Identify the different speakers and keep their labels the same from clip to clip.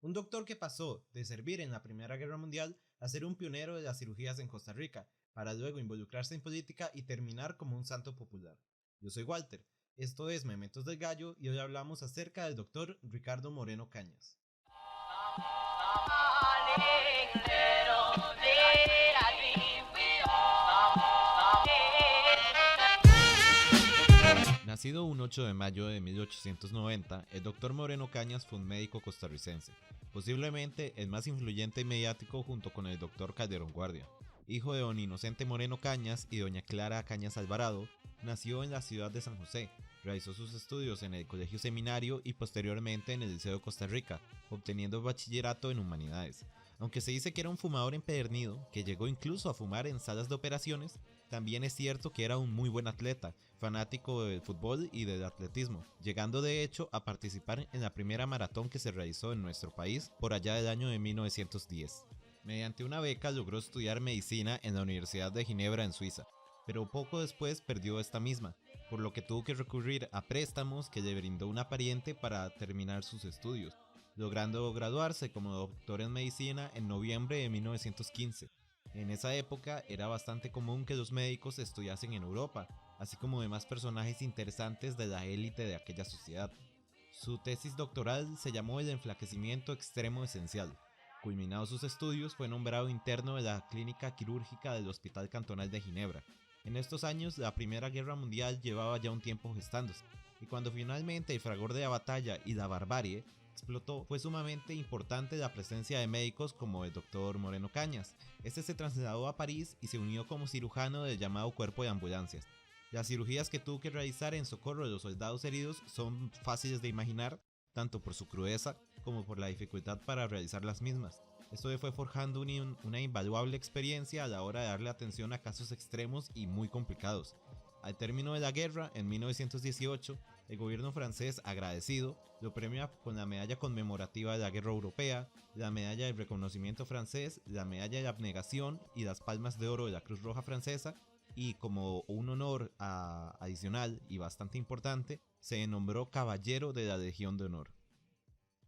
Speaker 1: Un doctor que pasó de servir en la Primera Guerra Mundial a ser un pionero de las cirugías en Costa Rica, para luego involucrarse en política y terminar como un santo popular. Yo soy Walter, esto es Mementos del Gallo y hoy hablamos acerca del doctor Ricardo Moreno Cañas. Nacido un 8 de mayo de 1890, el Dr. Moreno Cañas fue un médico costarricense, posiblemente el más influyente y mediático junto con el Dr. Calderón Guardia. Hijo de don Inocente Moreno Cañas y doña Clara Cañas Alvarado, nació en la ciudad de San José, realizó sus estudios en el Colegio Seminario y posteriormente en el Liceo de Costa Rica, obteniendo bachillerato en Humanidades. Aunque se dice que era un fumador empedernido, que llegó incluso a fumar en salas de operaciones, también es cierto que era un muy buen atleta, fanático del fútbol y del atletismo, llegando de hecho a participar en la primera maratón que se realizó en nuestro país por allá del año de 1910. Mediante una beca logró estudiar medicina en la Universidad de Ginebra en Suiza, pero poco después perdió esta misma, por lo que tuvo que recurrir a préstamos que le brindó una pariente para terminar sus estudios, logrando graduarse como doctor en medicina en noviembre de 1915. En esa época era bastante común que los médicos estudiasen en Europa, así como demás personajes interesantes de la élite de aquella sociedad. Su tesis doctoral se llamó El enflaquecimiento extremo esencial. Culminados sus estudios, fue nombrado interno de la clínica quirúrgica del Hospital Cantonal de Ginebra. En estos años, la Primera Guerra Mundial llevaba ya un tiempo gestándose, y cuando finalmente el fragor de la batalla y la barbarie explotó, fue sumamente importante la presencia de médicos como el Dr. Moreno Cañas. Este se trasladó a París y se unió como cirujano del llamado cuerpo de ambulancias. Las cirugías que tuvo que realizar en socorro de los soldados heridos son fáciles de imaginar, tanto por su crudeza como por la dificultad para realizar las mismas. Esto le fue forjando una invaluable experiencia a la hora de darle atención a casos extremos y muy complicados. Al término de la guerra, en 1918, el gobierno francés, agradecido, lo premia con la medalla conmemorativa de la guerra europea, la medalla del reconocimiento francés, la medalla de la abnegación y las palmas de oro de la Cruz Roja Francesa, y como un honor adicional y bastante importante, se nombró Caballero de la Legión de Honor.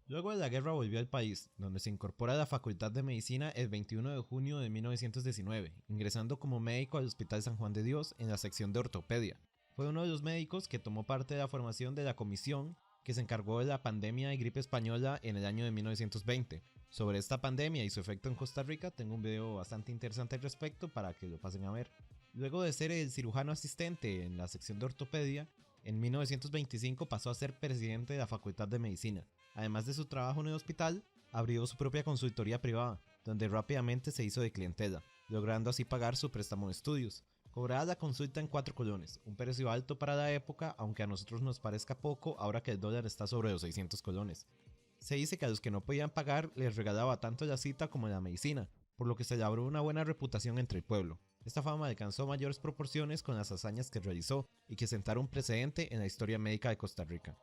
Speaker 1: Luego de la guerra volvió al país, donde se incorpora a la Facultad de Medicina el 21 de junio de 1919, ingresando como médico al Hospital San Juan de Dios en la sección de ortopedia. Fue uno de los médicos que tomó parte de la formación de la comisión que se encargó de la pandemia de gripe española en el año de 1920. Sobre esta pandemia y su efecto en Costa Rica tengo un video bastante interesante al respecto para que lo pasen a ver. Luego de ser el cirujano asistente en la sección de ortopedia, en 1925 pasó a ser presidente de la Facultad de Medicina. Además de su trabajo en el hospital, abrió su propia consultoría privada, donde rápidamente se hizo de clientela, logrando así pagar su préstamo de estudios. Cobraba la consulta en 4 colones, un precio alto para la época, aunque a nosotros nos parezca poco ahora que el dólar está sobre los 600 colones. Se dice que a los que no podían pagar les regalaba tanto la cita como la medicina, por lo que se labró una buena reputación entre el pueblo. Esta fama alcanzó mayores proporciones con las hazañas que realizó y que sentaron un precedente en la historia médica de Costa Rica.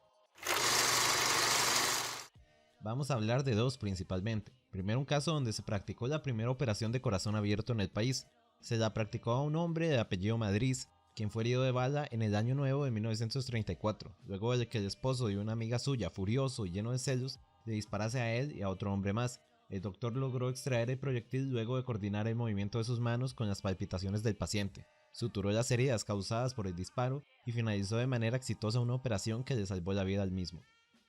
Speaker 1: Vamos a hablar de dos principalmente. Primero, un caso donde se practicó la primera operación de corazón abierto en el país. Se la practicó a un hombre de apellido Madrid, quien fue herido de bala en el año nuevo de 1934, luego de que el esposo de una amiga suya, furioso y lleno de celos, le disparase a él y a otro hombre más. El doctor logró extraer el proyectil luego de coordinar el movimiento de sus manos con las palpitaciones del paciente. Suturó las heridas causadas por el disparo y finalizó de manera exitosa una operación que le salvó la vida al mismo.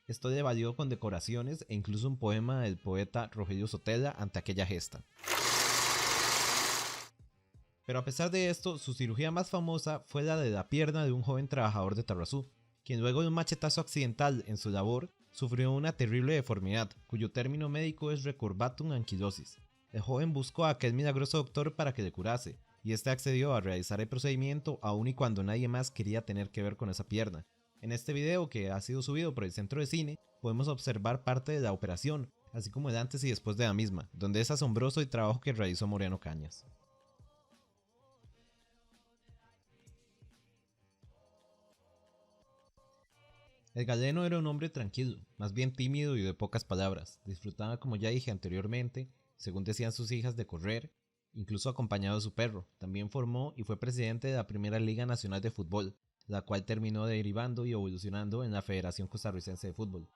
Speaker 1: Esto le valió condecoraciones e incluso un poema del poeta Rogelio Sotela ante aquella gesta. Pero a pesar de esto, su cirugía más famosa fue la de la pierna de un joven trabajador de Tarrazú, quien luego de un machetazo accidental en su labor, sufrió una terrible deformidad, cuyo término médico es recurvatum anquilosis. El joven buscó a aquel milagroso doctor para que le curase, y este accedió a realizar el procedimiento aun y cuando nadie más quería tener que ver con esa pierna. En este video, que ha sido subido por el Centro de Cine, podemos observar parte de la operación, así como el antes y después de la misma, donde es asombroso el trabajo que realizó Moreno Cañas. El galeno era un hombre tranquilo, más bien tímido y de pocas palabras. Disfrutaba, como ya dije anteriormente, según decían sus hijas, de correr, incluso acompañado de su perro. También formó y fue presidente de la Primera Liga Nacional de Fútbol, la cual terminó derivando y evolucionando en la Federación Costarricense de Fútbol.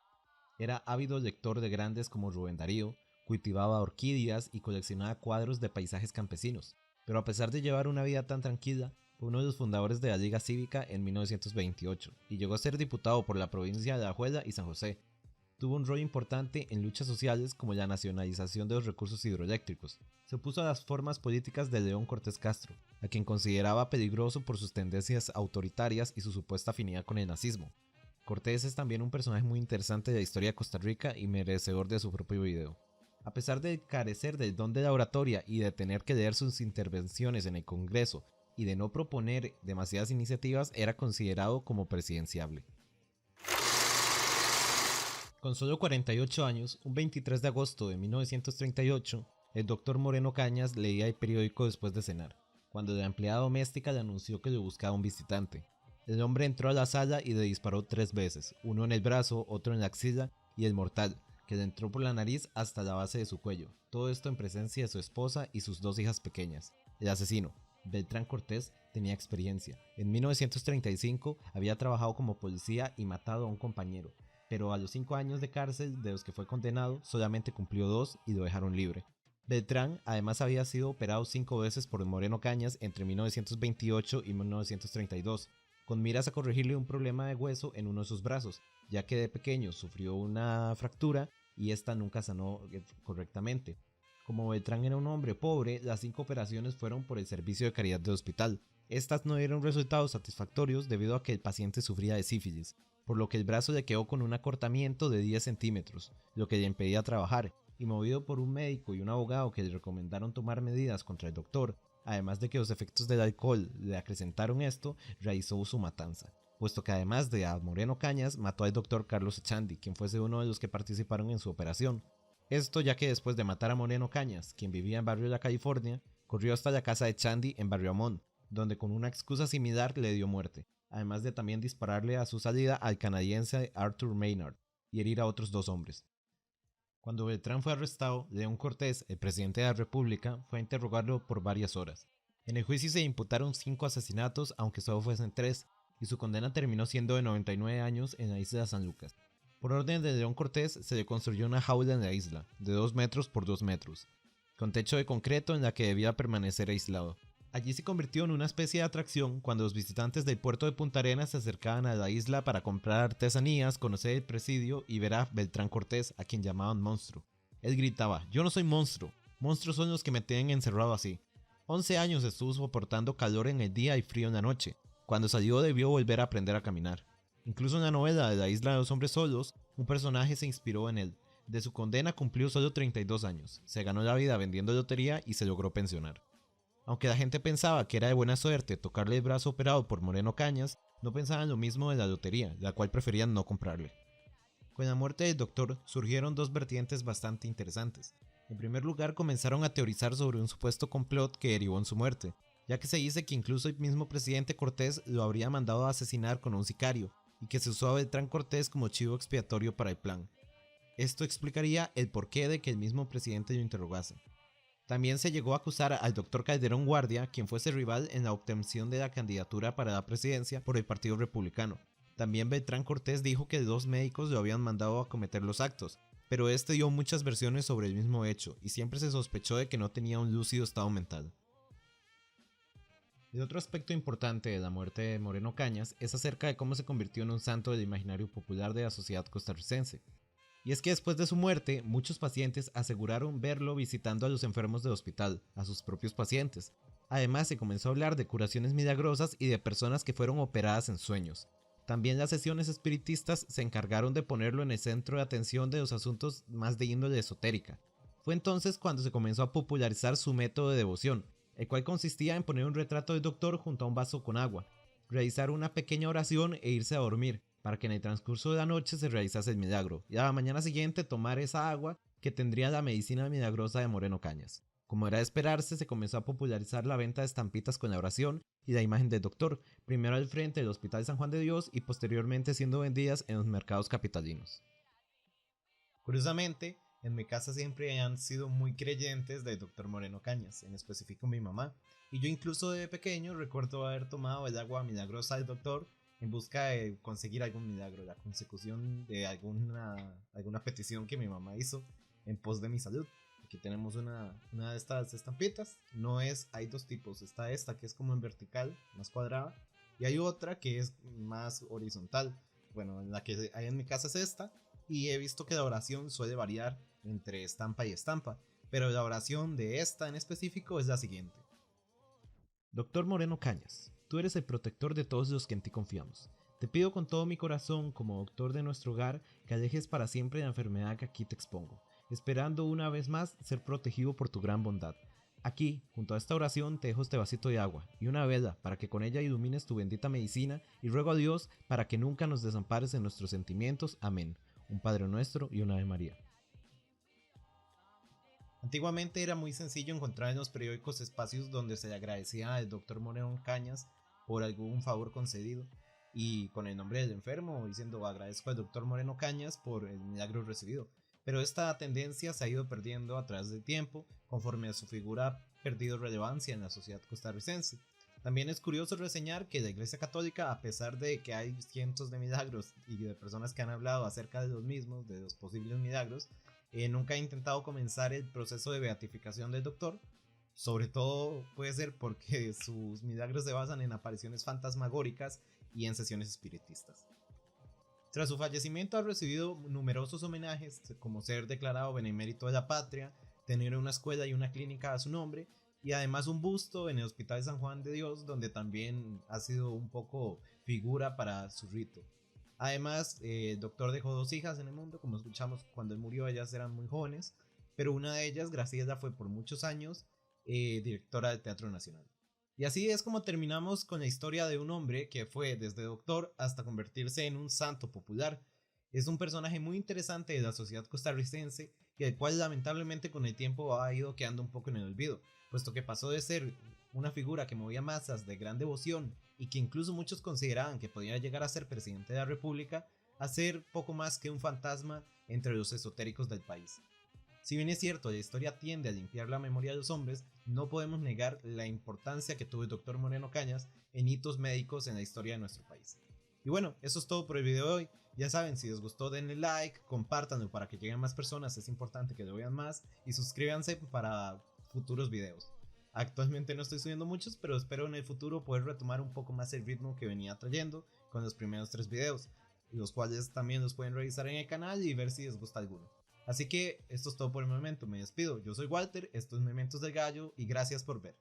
Speaker 1: Era ávido lector de grandes como Rubén Darío, cultivaba orquídeas y coleccionaba cuadros de paisajes campesinos, pero a pesar de llevar una vida tan tranquila, fue uno de los fundadores de la Liga Cívica en 1928 y llegó a ser diputado por la provincia de Alajuela y San José. Tuvo un rol importante en luchas sociales como la nacionalización de los recursos hidroeléctricos. Se opuso a las formas políticas de León Cortés Castro, a quien consideraba peligroso por sus tendencias autoritarias y su supuesta afinidad con el nazismo. Cortés es también un personaje muy interesante de la historia de Costa Rica y merecedor de su propio video. A pesar de carecer del don de la oratoria y de tener que leer sus intervenciones en el Congreso y de no proponer demasiadas iniciativas, era considerado como presidenciable. Con solo 48 años, un 23 de agosto de 1938, el Dr. Moreno Cañas leía el periódico después de cenar, cuando la empleada doméstica le anunció que le buscaba un visitante. El hombre entró a la sala y le disparó 3 veces, uno en el brazo, otro en la axila y el mortal, que le entró por la nariz hasta la base de su cuello, todo esto en presencia de su esposa y sus 2 hijas pequeñas. El asesino, Beltrán Cortés, tenía experiencia. En 1935 había trabajado como policía y matado a un compañero, pero a los 5 años de cárcel de los que fue condenado, solamente cumplió 2 y lo dejaron libre. Beltrán además había sido operado 5 veces por Moreno Cañas entre 1928 y 1932, con miras a corregirle un problema de hueso en uno de sus brazos, ya que de pequeño sufrió una fractura y esta nunca sanó correctamente. Como Beltrán era un hombre pobre, las 5 operaciones fueron por el servicio de caridad del hospital. Estas no dieron resultados satisfactorios debido a que el paciente sufría de sífilis, por lo que el brazo le quedó con un acortamiento de 10 centímetros, lo que le impedía trabajar, y movido por un médico y un abogado que le recomendaron tomar medidas contra el doctor, además de que los efectos del alcohol le acrecentaron esto, realizó su matanza, puesto que además de a Moreno Cañas, mató al doctor Carlos Echandi, quien fuese uno de los que participaron en su operación. Esto ya que después de matar a Moreno Cañas, quien vivía en Barrio de la California, corrió hasta la casa de Echandi en Barrio Amón, donde con una excusa similar le dio muerte, además de también dispararle a su salida al canadiense Arthur Maynard y herir a otros 2 hombres. Cuando Beltrán fue arrestado, León Cortés, el presidente de la República, fue a interrogarlo por varias horas. En el juicio se imputaron 5 asesinatos, aunque solo fuesen 3, y su condena terminó siendo de 99 años en la isla de San Lucas. Por orden de León Cortés, se le construyó una jaula en la isla, de 2 metros por 2 metros, con techo de concreto en la que debía permanecer aislado. Allí se convirtió en una especie de atracción cuando los visitantes del puerto de Punta Arenas se acercaban a la isla para comprar artesanías, conocer el presidio y ver a Beltrán Cortés, a quien llamaban monstruo. Él gritaba: "Yo no soy monstruo, monstruos son los que me tienen encerrado así". 11 años estuvo soportando calor en el día y frío en la noche. Cuando salió debió volver a aprender a caminar. Incluso en la novela de La isla de los hombres solos, un personaje se inspiró en él. De su condena cumplió solo 32 años, se ganó la vida vendiendo lotería y se logró pensionar. Aunque la gente pensaba que era de buena suerte tocarle el brazo operado por Moreno Cañas, no pensaban lo mismo de la lotería, la cual preferían no comprarle. Con la muerte del doctor surgieron 2 vertientes bastante interesantes. En primer lugar, comenzaron a teorizar sobre un supuesto complot que derivó en su muerte, ya que se dice que incluso el mismo presidente Cortés lo habría mandado a asesinar con un sicario, y que se usó a Beltrán Cortés como chivo expiatorio para el plan. Esto explicaría el porqué de que el mismo presidente lo interrogase. También se llegó a acusar al Dr. Calderón Guardia, quien fuese rival en la obtención de la candidatura para la presidencia por el Partido Republicano. También Beltrán Cortés dijo que 2 médicos lo habían mandado a cometer los actos, pero este dio muchas versiones sobre el mismo hecho y siempre se sospechó de que no tenía un lúcido estado mental. El otro aspecto importante de la muerte de Moreno Cañas es acerca de cómo se convirtió en un santo del imaginario popular de la sociedad costarricense. Y es que después de su muerte, muchos pacientes aseguraron verlo visitando a los enfermos del hospital, a sus propios pacientes. Además, se comenzó a hablar de curaciones milagrosas y de personas que fueron operadas en sueños. También las sesiones espiritistas se encargaron de ponerlo en el centro de atención de los asuntos más de índole esotérica. Fue entonces cuando se comenzó a popularizar su método de devoción, el cual consistía en poner un retrato del doctor junto a un vaso con agua, realizar una pequeña oración e irse a dormir, para que en el transcurso de la noche se realizase el milagro, y a la mañana siguiente tomar esa agua que tendría la medicina milagrosa de Moreno Cañas. Como era de esperarse, se comenzó a popularizar la venta de estampitas con la oración y la imagen del doctor, primero al frente del Hospital San Juan de Dios y posteriormente siendo vendidas en los mercados capitalinos. Curiosamente, en mi casa siempre han sido muy creyentes del Dr. Moreno Cañas, en específico mi mamá, y yo incluso de pequeño recuerdo haber tomado el agua milagrosa del doctor en busca de conseguir algún milagro, la consecución de alguna petición que mi mamá hizo en pos de mi salud. Aquí tenemos una de estas estampitas. Hay dos tipos. Está esta que es como en vertical, más cuadrada, y hay otra que es más horizontal. Bueno, la que hay en mi casa es esta, y he visto que la oración suele variar entre estampa y estampa, pero la oración de esta en específico es la siguiente: Doctor Moreno Cañas, tú eres el protector de todos los que en ti confiamos. Te pido con todo mi corazón, como doctor de nuestro hogar, que alejes para siempre la enfermedad que aquí te expongo, esperando una vez más ser protegido por tu gran bondad. Aquí, junto a esta oración, te dejo este vasito de agua y una vela para que con ella ilumines tu bendita medicina, y ruego a Dios para que nunca nos desampares en nuestros sentimientos. Amén. Un Padre Nuestro y una Ave María. Antiguamente era muy sencillo encontrar en los periódicos espacios donde se le agradecía al doctor Moreno Cañas por algún favor concedido, y con el nombre del enfermo diciendo agradezco al doctor Moreno Cañas por el milagro recibido. Pero esta tendencia se ha ido perdiendo a través del tiempo conforme a su figura ha perdido relevancia en la sociedad costarricense. También es curioso reseñar que la Iglesia Católica, a pesar de que hay cientos de milagros y de personas que han hablado acerca de los mismos, de los posibles milagros, nunca ha intentado comenzar el proceso de beatificación del doctor. Sobre todo puede ser porque sus milagros se basan en apariciones fantasmagóricas y en sesiones espiritistas. Tras su fallecimiento ha recibido numerosos homenajes, como ser declarado benemérito de la patria, tener una escuela y una clínica a su nombre, y además un busto en el Hospital San Juan de Dios, donde también ha sido un poco figura para su rito. Además, el doctor dejó dos hijas en el mundo, como escuchamos cuando él murió, ellas eran muy jóvenes, pero una de ellas, Graciela, fue por muchos años directora del Teatro Nacional. Y así es como terminamos con la historia de un hombre que fue desde doctor hasta convertirse en un santo popular. Es un personaje muy interesante de la sociedad costarricense, y el cual lamentablemente con el tiempo ha ido quedando un poco en el olvido, puesto que pasó de ser una figura que movía masas de gran devoción y que incluso muchos consideraban que podía llegar a ser presidente de la República, a ser poco más que un fantasma entre los esotéricos del país. Si bien es cierto, la historia tiende a limpiar la memoria de los hombres, no podemos negar la importancia que tuvo el doctor Moreno Cañas en hitos médicos en la historia de nuestro país. Y bueno, eso es todo por el video de hoy. Ya saben, si les gustó denle like, compártanlo para que lleguen más personas, es importante que lo vean más, y suscríbanse para futuros videos. Actualmente no estoy subiendo muchos, pero espero en el futuro poder retomar un poco más el ritmo que venía trayendo con los primeros 3 videos, los cuales también los pueden revisar en el canal y ver si les gusta alguno. Así que esto es todo por el momento, me despido. Yo soy Walter, esto es Mementos del Gallo y gracias por ver.